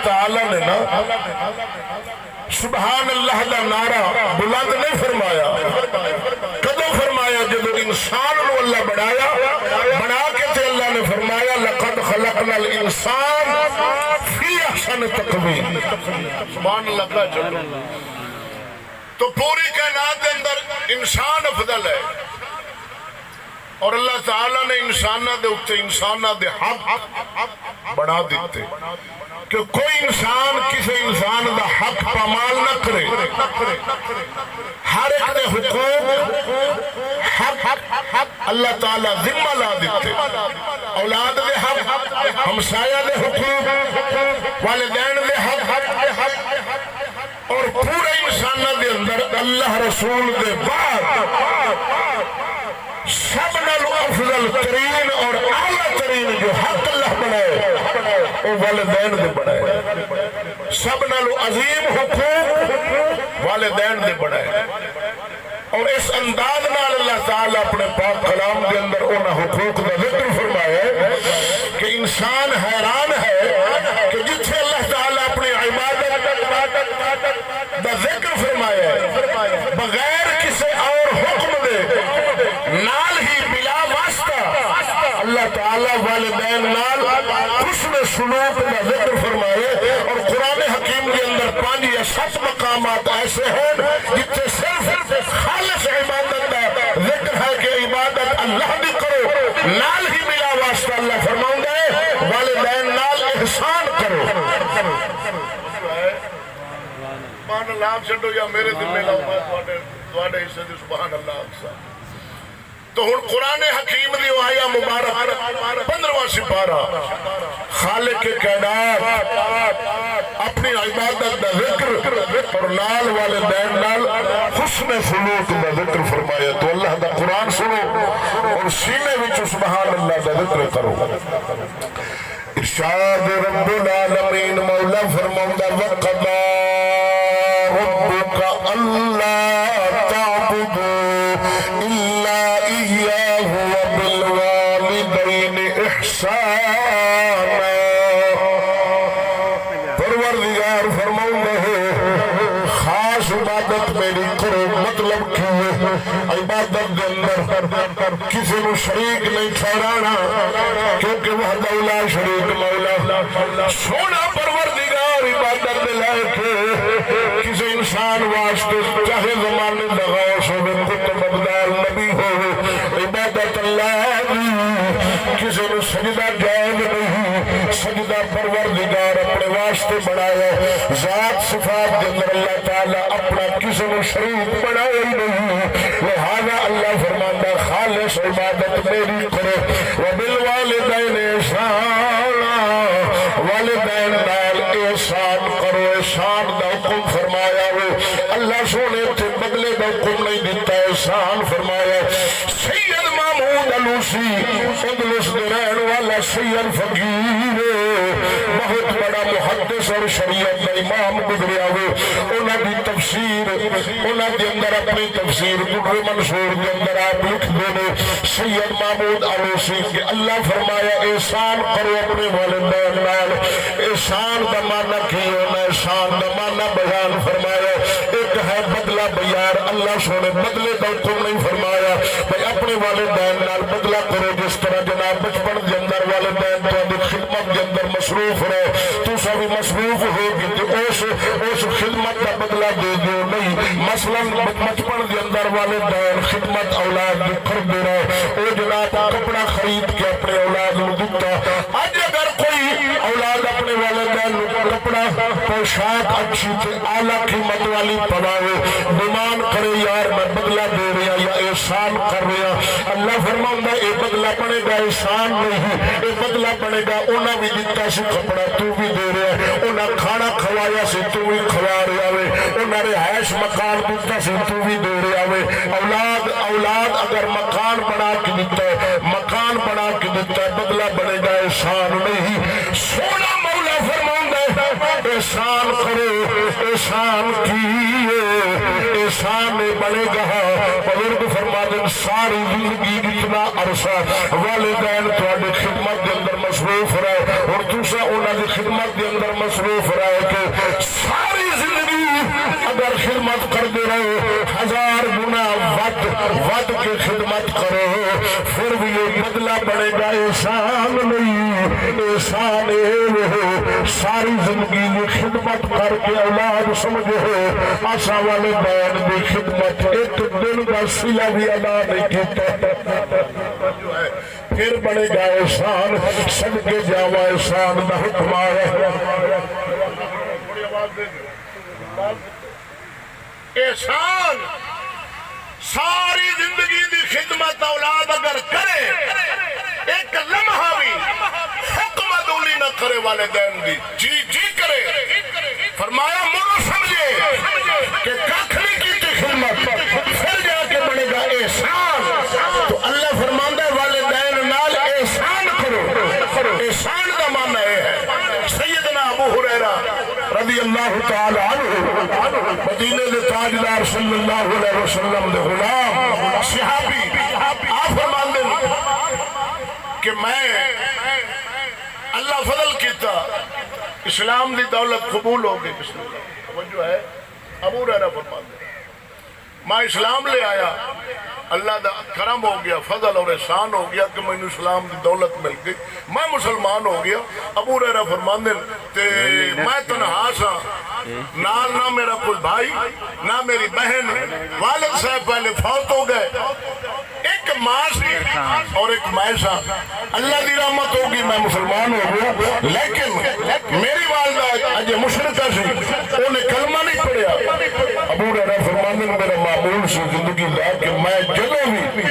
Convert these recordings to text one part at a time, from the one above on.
تعالی نے نا سبحان اللہ دا نعرہ بلند نہیں فرمایا، کدو فرمایا جب انسان نو اللہ بڑھایا، بڑھا کے تے اللہ نے فرمایا لقد خلقنا الانسان فی احسن تقویم۔ سبحان اللہ کا چلو، تو پوری کائنات کے اندر انسان افضل ہے، اور اللہ تعالیٰ نے انسانہ دے اتے انسانہ دے حق بڑھا دیتے کہ کوئی انسان کسی انسان دا حق پامال نہ کرے، ہر ایک دے حقوق حق اللہ تعالیٰ ذمہ لا دیتے، اولاد دے حق، ہمسایہ دے حقوق، والدین دے حق، اور پورے انسانہ دے اندر اللہ رسول دے بعد سب نالو افضل ترین اور اعلیٰ ترین جو حق اللہ بنائے وہ والدین دے بنائے، سب نالو عظیم حقوق والدین دے بنائے، اور اس انداز نال اللہ تعالیٰ اپنے پاک کلام کے اندر انہاں حقوق کا ذکر فرمایا کہ انسان حیران ہے کہ جتھے اللہ تعالیٰ اپنی عبادت دا ذکر فرمایا ہے بغیر کسی اور حکم دے نال ہی بلا واسطہ اللہ تعالیٰ والدین نال حسن سلوک کا ذکر فرمائے، اور قرآن حکیم کے اندر 5 یا 7 مقامات ایسے ہیں جتنے صرف خالص عبادت کا ذکر ہے کہ عبادت اللہ بھی کرو، نال ہی بلا واسطہ اللہ فرماؤں گے والدین نال احسان کرو۔ سبحان اللہ چھڑو یا میرے دل میں لاؤ میں تواڈے حصے دی سبحان اللہ اکثر۔ تو ہن قرآن حکیم دی آیا مبارک 15واں سپارہ خالق کائنات اپنی عبادت دا ذکر اور نال والدین نال حسن سلوک دا ذکر فرمایا، تو اللہ دا قرآن سنو اور سینے وچ سبحان اللہ دا ذکر کرو۔ ارشاد رب العالمین مولا فرماؤندا وقضا ربک اللہ تعبدوا الا ایاہ وبالوالدین احسانا۔ پروردگار فرماؤندا ہے خاص عبادت میری کرو، مطلب کی عبادت دے اندر کسی نو شریک نہیں ٹھہرانا، کیونکہ وحدہ لا شریک مولا سونا پروردگار عبادت دے لائق کسی انسان واسطے چاہے زمانے دا غوث ہوئے کتب ابدال نبی ہوئے عبادت اللہ دی کسی نو سجدہ جائز نہیں، سجدہ پروردگار اپنے واسطے بنایا، ذات صفات کے اندر اللہ تعالیٰ اپنا کسی نو شریک بنایا ہی نہیں، لہذا اللہ فرماتا خالص عبادت میری کرو، وبالوالدین احسانا، والدین نال احسان کرو۔ احسان دا حکم فرمایا ہوئے اللہ سونے تے بدلے دا حکم نہیں دیتا، احسان فرمایا۔ سید محمود علوسی اندلس دے رہن والا سید فقیر بہت بڑا محدث اور شریعت دا امام گزریا ہوئے، انہاں دی تفسیر انہاں دے اندر اپنی تفسیر در منصور دے اندر آپ لکھ دینے سید محمود علوسی کہ اللہ فرمایا احسان کرو اپنے والدین نال۔ احسان دا معنی کی ہونا، احسان دا معنی بیان فرمایا، ایک ہے بدلہ بیار، اللہ سونے بدلے دا حکم نہیں فرمایا بھئی اپنے والدین نال بدلہ کرو، جس طرح جناب بچپن کے اندر والدین تو خدمت کے اندر مصروف رہے تو سب مصروف ہوگی تو اس خدمت کا بدلہ دے دو نہیں، مثلا بچپن کے اندر والدین خدمت اولاد کر دے رہے، او جناب کپڑا خرید کے اپنے اولاد کو دیتا، آج اگر کوئی اولاد اپنے والدین کپڑا پوشاک اچھی تھے اعلیٰ قیمت والی پڑھائے ڈیمانڈ کرے یار میں بدلہ دے رہا یا احسان کر رہا، اللہ فرماؤں گا یہ بدلہ پڑے گا احسان نہیں، یہ بدلہ پڑے گا انہاں بھی دیتا سی کپڑا تو بھی دے رہا ہے، انہاں کھانا کھوایا سی تو بھی کھوا رہا ہے، انہاں رہائش مکان دیتا سی تو بھی دے رہا ہے۔ اولاد اگر مکان بنا کے دیتا ہے، مکان بنا کے دیتا ہے، بدلہ بنے گا احسان نہیں۔ سونا مولا فرماؤں گا احسان کرو، احسان کیے احسان بنے گا، بزرگ فرما دیں ساری زندگی اتنا عرصہ والدین تھوڑے خدمت کے اندر مصروف مصروف رہے اور دوسرا انہوں کی خدمت کے اندر مصروف رہے کہ ساری زندگی اگر خدمت کرتے رہے 1000 گنا ود کے خدمت کرو پھر بھی یہ بدلہ بڑے گا احسان نہیں احسان ساری زندگی کی خدمت کر کے اولاد سمجھو آسا والے بین کی خدمت ایک دن کا صلہ بھی ادا نہیں کیتا پھر بڑے گا احسان صدقے جاوا احسان دا حکم ہے احسان ساری زندگی دی خدمت اولاد اگر کرے ایک لمحہ بھی حکم عدولی نہ کرے والدین دی جی کرے فرمایا مرو سمجھے کہ ککھ نہیں کی تھی خدمت پھر جا کے بڑے گا احسان تو اللہ فرماندہ ہے والدین نال احسان کرو احسان دا معنی ہے سیدنا ابو ہریرہ رضی اللہ تعالی عنہ مدینے دے تاجدار صلی اللہ علیہ وسلم دے غلام صحابی آپ فرماندے کہ میں اللہ فضل کیتا اسلام دی دولت قبول ہو گئی بسم اللہ توجہ ہے ابو ہریرہ فرماندے میں اسلام لے آیا اللہ دا کرم ہو گیا فضل اور احسان ہو گیا کہ میں اسلام دی دولت مل گئی میں مسلمان ہو گیا ابو ہریرہ فرماندے تے میں تنہا سا نہ میرا کوئی بھائی نہ میری بہن والد صاحب پہلے فوت ہو گئے ایک ماں سی اور ایک میں سا اللہ دی رحمت ہوگی میں مسلمان ہو گیا لیکن میری والدہ اجے مشرکہ سی انہیں کلمہ نہیں پڑھیا ابو ہریرہ فرماندے میرا معمول سی زندگی دا کہ میں جدوں بھی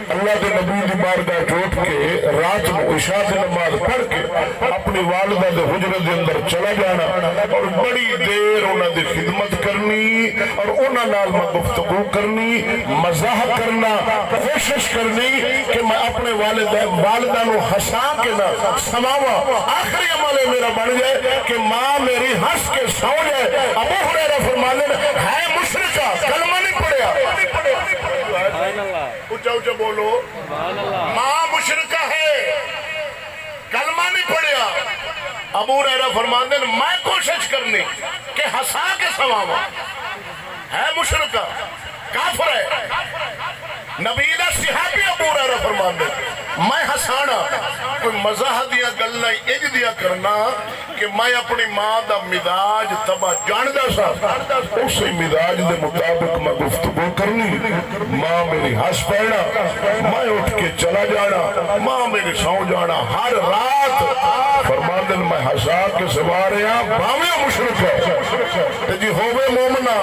اللہ کے نبی دی بارگاہ اٹھ کے رات کو عشاء کی نماز پڑھ کے اپنی والدہ دے حجرے دے اندر چلا جانا اور بڑی دیر انہوں دی خدمت کرنی اور انہوں نال میں گفتگو کرنی مزاح کرنا کوشش کرنی کہ میں اپنے والدہ نو ہسا کے نہ سماوا آخری عمل میرا بن جائے کہ ماں میری ہنس کے سو جائے ابو ہریرہ فرمانے ہے مشرکہ کلمہ نہیں پڑھیا اچھا اچھا بولو ماں مشرکہ ہے کلمہ نہیں پڑھیا ابو ہریرہ فرماندے میں کوشش کرنی کہ ہسا کے سماوا ہے مشرکہ کافر ہے نبی دا صحابی ابو ہریرہ فرماندے میں ہسانا کوئی مزاح دیا گلنا اج دیا کرنا کہ میں اپنی ماں دا مزاج تبا جاندہ سا اسی مزاج دے مطابق میں گفتگو کرنی ماں میری ہس پڑنا میں اٹھ کے چلا جانا ماں میری سو جانا ہر رات فرماندے میں ہسا کے سوارے ہاں باویں مشرک ہے جی ہووے مومنہ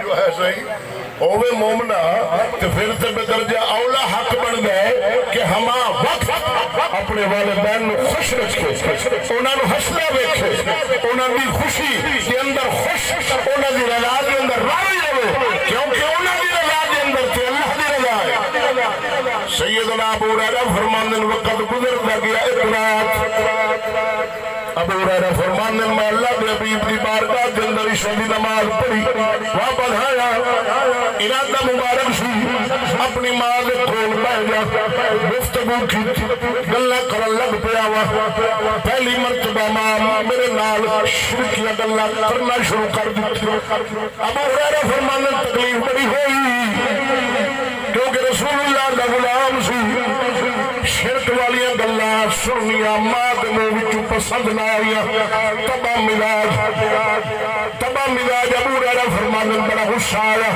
جو ہے صحیح ہووے مومنہ تو پھر تے بدرجہ اولا حق بن گئے کہ ہما وقت اپنے والدین نو خوش رکھے انہاں نو ہسنا ویکھے انہاں دی خوشی کے اندر خوش انہاں دی رضا دے اندر راضی رہے کیونکہ انہاں دی رضا دے اندر تے اللہ دی رضا ہے سیدنا ابو ہریرہ فرماندے وقت گزرتا گیا ایک رات ابو ہریرہ فرماندے میں اللہ کے حبیب دی بارگاہ کے اندر عشاء دی نماز پڑھی واپس آیا ارادہ مبارک سی اپنی ماں دے کول بیٹھ جا گفتگو کی گلاں کرن لگ پیا وا پہلی مرتبہ ماں میرے نال شرکیاں گلاں کرنا شروع کر دتی ابو ہریرہ فرماندے تکلیف بڑی ہوئی کیونکہ رسول اللہ دا غلام سی شرک والیاں گلاں سنیاں ماں دے منہ وچوں پسند نہ آئیاں تبا مزاج ابو ہریرہ فرماندے بڑا غصہ آیا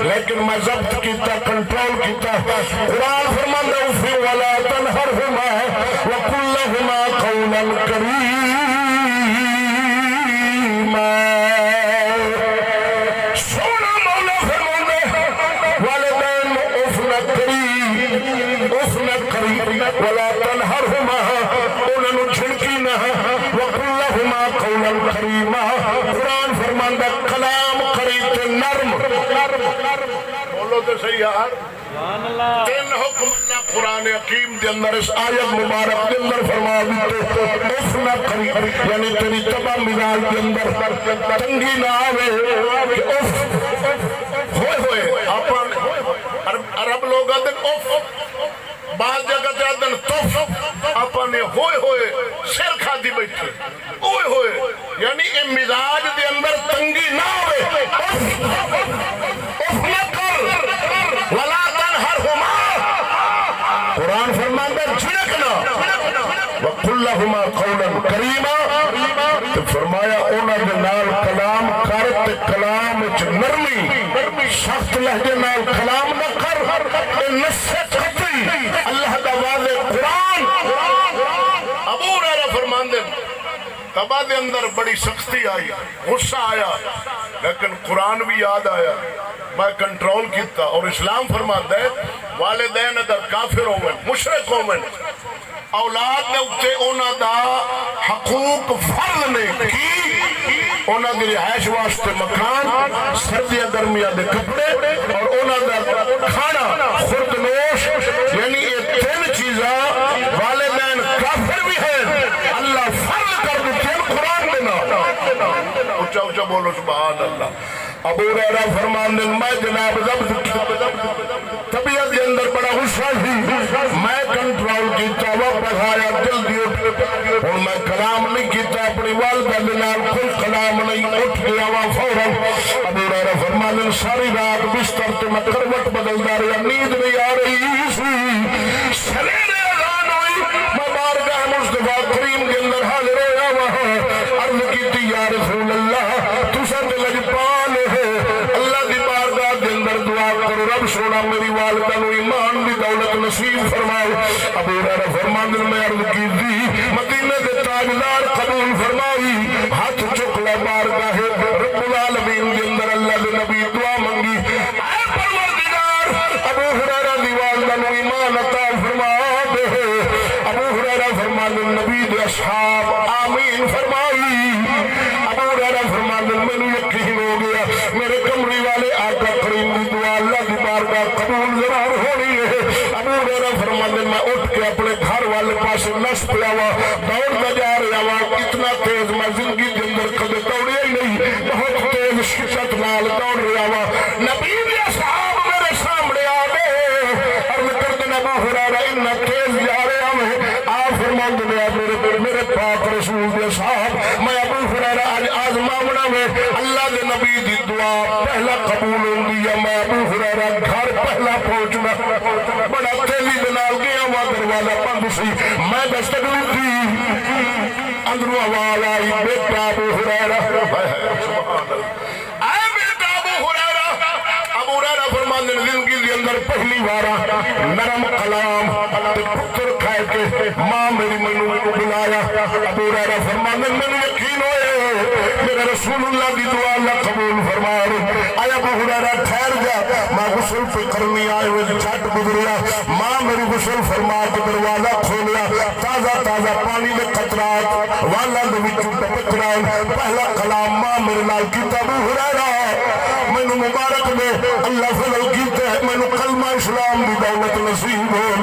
لیکن میں ضبط کیتا کنٹرول کیتا قرآن فرماندے فی ولا تنہرہما وقل لہما قولا کریما سونا مولا فرماندے والدین اف نہ کری ولا تنہرہما انہوں جھڑکی نہ وقل لہما قولا کریما قرآن فرماندہ کلام خرید نرم بولو تو صحیح یار تین حکم اللہ قرآن حکیم دے اندر اس آیت مبارک دے اندر فرما دیتے اف نہ کری یعنی تیری تباہ مزاج دے اندر تنگی نہ آوے کہ اف ہوئے اپن عرب لوگ آتے اف بعض جگہ تے آدن توف اپنے ہوئے ہوئے سر کھا دی بیٹھے ہوئے ہوئے یعنی اے مزاج دے اندر تنگی نہ ہوئے اف نہ کر ولا تنہرہما قرآن فرماتا جھڑکنا وَقُلْ لَهُمَا قَوْلًا كَرِيمًا تو فرمایا اونا دے نال کلام کر تے کلام اچ نرمی سخت لہجے نال کلام نہ کر اے نصیحت خطی اللہ دا واضح قرآن ابو ہریرہ فرماندے تبا دے اندر بڑی سختی آئی غصہ آیا لیکن قرآن بھی یاد آیا میں کنٹرول کیتا اور اسلام فرماتا ہے والدین اگر کافر ہوئے مشرک ہوئے اولاد نے اتے اونا دا حقوق فرض نے کی اونا دی رہائش واسطے مکان سردیاں گرمیاں دے کپڑے اور اونا دا کھانا خورد نوش یعنی یہ تین چیزاں والدین کافر بھی ہیں اللہ فرض کر دیتے ہیں قرآن دینا اچھا اچھا بولو سبحان اللہ ابو ہریرہ فرمان دن میں جناب ضبط طبیعت کے اندر بڑا غصہ تھی میں کنٹرول کیتا واپس آیا جلدی اٹھ اور میں کلام نہیں کیتا اپنی والدہ دنال کوئی کلام نہیں اٹھ گیا وہاں فوراً ابو ہریرہ فرمان دن ساری رات بستر تو میں کروٹ بدلتا رہا نیند نہیں آ رہی سی سلینے اذان ہوئی میں بارگاہ مصطفیٰ کریم کے اندر حاضر ہویا وہاں عرض کیتی یا رسول اللہ تو سا دل پال اللہ دی بارگاہ دے اندر دعا کرو رب سونا میری والدہ نو ایمان دی دولت نصیب فرمائے ابو ہریرہ فرماندے میں عرض کی تھی مدینے دے تاجدار قبول فرمائی ہاتھ چک لے بارگاہ رب العالمین دے اندر اللہ دے نبی دعا منگی اے پروردگار ابو ہریرہ دی والدہ نو ایمان عطا فرما دے ابو ہریرہ فرماندے نبی دے اصحاب آمین فرمائی ابو ہریرہ فرماندے میں نے یقین ہو گیا میرے کمری والے آقا کریم دی دعا اللہ دی بارگاہ قبول ضرور ہونی ہے ابو ہریرہ فرماندے میں اٹھ کے اپنے گھر والے پاس نس پیا ہوا دوڑتا جا رہا ہوا اتنا تیز میں زندگی کے اندر کبھی دوڑیا ہی نہیں بہت تیز شدت نال دوڑ رہا ہوا نبی دے صحاب میرے سامنے آ گئے عرض کردے ابو ہریرہ اتنا تیز جا رہا میں آپ فرماندے میرے پاک رسول دے صاحب میں ابو ہریرہ آزماونا میں اللہ دے نبی دی دعا پہلا قبول ہوندی ہے میں ابو ہریرہ گھر پہلا پہنچنا بڑا تیزی دنال گیا ہوا دروازہ بند سی میں دستک دی اندروں آواز آئی بیٹا ابو ہریرہ اے بیٹا ابو ہریرہ فرماندے زندگی دے اندر پہلی بارا نرم کلام تے پتر کھائے کے ماں میری منو بلایا ابو ہریرہ فرماندے میں یقین ہوئے میرے رسول اللہ دی دعا اللہ قبول فرما رہے آئے ابو ہریرہ ٹھہر جا ماں غسل پہ کرنی آئے ہوئے چھٹ گزریا ماں میری غسل فرما کے دروازہ کھولیا تازہ تازہ پانی دے قطرات والا دے وچوں ٹپک رہے پہلا کلام ماں میرے نال کیتا ابو ہریرہ مینوں مبارک دے اللہ فضل کیتے ہیں مینوں کلمہ اسلام دی دولت نصیب ہو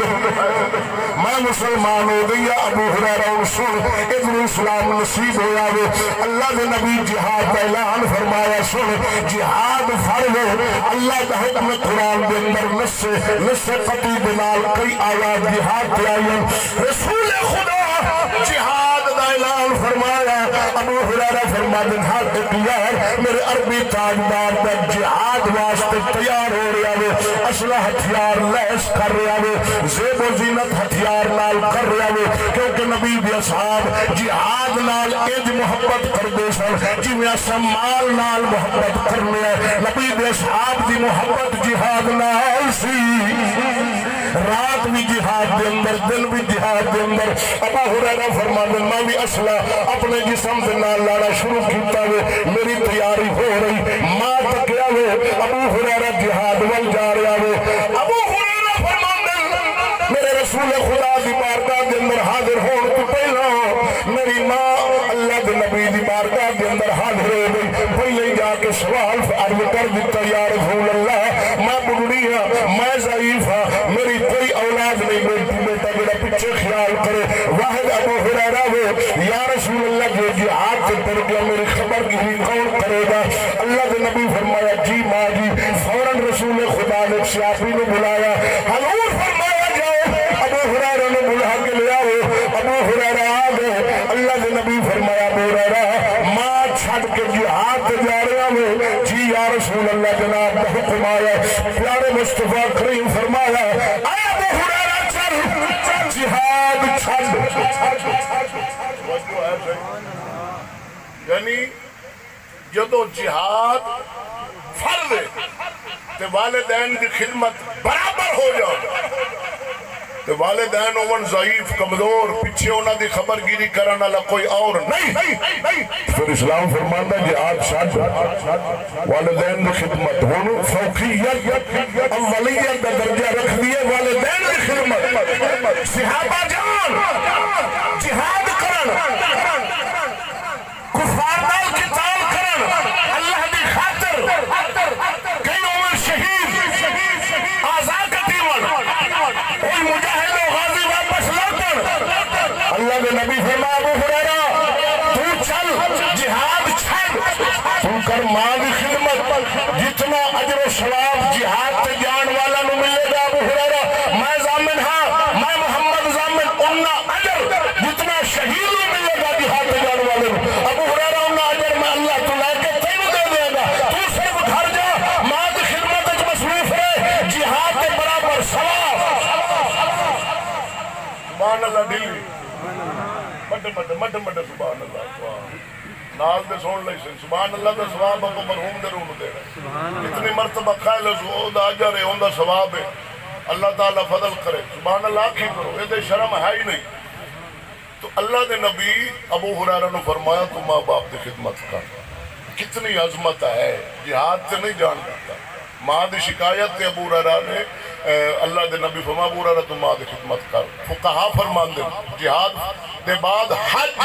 میں مسلمان ہو گیا ابو ہریرہ سن ادھر اسلام نصیب ہویا وے اللہ دے نبی جہاد کا اعلان فرمایا سن جہاد فرض ہے اللہ دا حکم قرآن دے اندر نص قطعی بنال کئی آیات جہاد کے آئیں رسول خدا جہاد دا اعلان فرمایا ابو ہریرہ فرماتے ہیں تیار میرے عربی تاجدار دا جہاد واسطے تیار ہو رہا ہے اسلحہ ہتھیار لیس کر رہا ہے زیب و زینت ہتھیار نال کر رہا ہے کیونکہ نبی بھی اصحاب جہاد نال اج محبت کر دے سن جی میں اسمال نال محبت کرنے ہیں نبی بھی اصحاب دی محبت جہاد نال سی رات بھی جہاد دے اندر دن بھی جہاد دے اندر ابو ہریرہ فرماتے ہیں میں بھی اسلحہ اپنے جسم دے نال لانا شروع کیتا ہے میری تیاری ہو رہی ماں تکیا ہے ابو ہریرہ جہاد وال جا رہا ہے ابو ہریرہ فرماتے ہیں میرے رسول خدا دی بارگاہ دے اندر حاضر ہون تو پہلا میری ماں اللہ دے نبی دی بارگاہ دے اندر حاضر ہو گئی پہلے جا کے سوال عرض کر دیتا یا رسول اللہ میں بڑھڑی ہوں میں ضعیف ہوں میری کوئی اولاد نہیں بیٹا میرا پیچھے خیال کرے واحد ابو ہریرہ وہ یا رسول اللہ جو جہاد سے پڑ گیا میری خبر کی بھی کون کرے گا اللہ کے نبی فرمایا جی ماں جی فوراً رسول خدا نے سیاسی نے بلایا حضور فرمایا جاؤ اللہ کے نبی فرمایا ابو ہریرہ ماں چھڑ کے جہاد جا رہا میں جی یا رسول اللہ جناب کا حکم آیا پیارے مصطفیٰ کریم فرمایا اے ابو ہریرہ چل جہاد چھڑ یعنی جدو جہاد فرض ہے تے والدین کی خدمت برابر ہو جاؤ تے والدین ہون ضعیف کمزور پیچھے انہاں دی خبرگیری کرن والا کوئی اور نہیں پھر اسلام فرماتا ہے جہاد چھڑ والدین کی خدمت ہون فوقیت اولیت کا درجہ رکھ دیے والدین کی خدمت صحابہ جان جہاد کرن کفار نال قتال کرن اللہ دی خاطر کئی عمر شہید آزاد کتیون کوئی مجاہد و غازی واپس لوٹن اللہ کے نبی فرمایا ابو ہریرہ تو چل جہاد چھڑ تو کر ماں کی خدمت جتنا اجر و ثواب جہاد تے جان والا نو ملے گا ابو ہریرہ میں ضامن ہاں میں محمد ضامن انہا اجر جتنا شہید نو ملے گا جہاد تے جان والے نو ابو ہریرہ انہا اجر میں اللہ تو لے کے تینوں دے دے گا تو صرف گھر جا ماں کی خدمت اچ مصروف رہے جہاد تے برابر ثواب سبحان اللہ دلی مٹ سبحان اللہ نال دے سون لئی سن سبحان اللہ دا ثواب کو مرحوم دے روح دے رہا اتنی مرتبہ قائل ہو دا اجر ہے اوندا ثواب ہے اللہ تعالی فضل کرے سبحان اللہ کی کرو اے دے شرم ہے ہی نہیں تو اللہ دے نبی ابو ہریرہ نے فرمایا تو ماں باپ دی خدمت کر کتنی عظمت ہے جہاد سے نہیں جان دیتا ماں دی شکایت تے ابو ہریرہ نے اللہ دے نبی فرما ابو ہریرہ تو ماں دی خدمت کر فقہا فرماندے جہاد دے بعد حج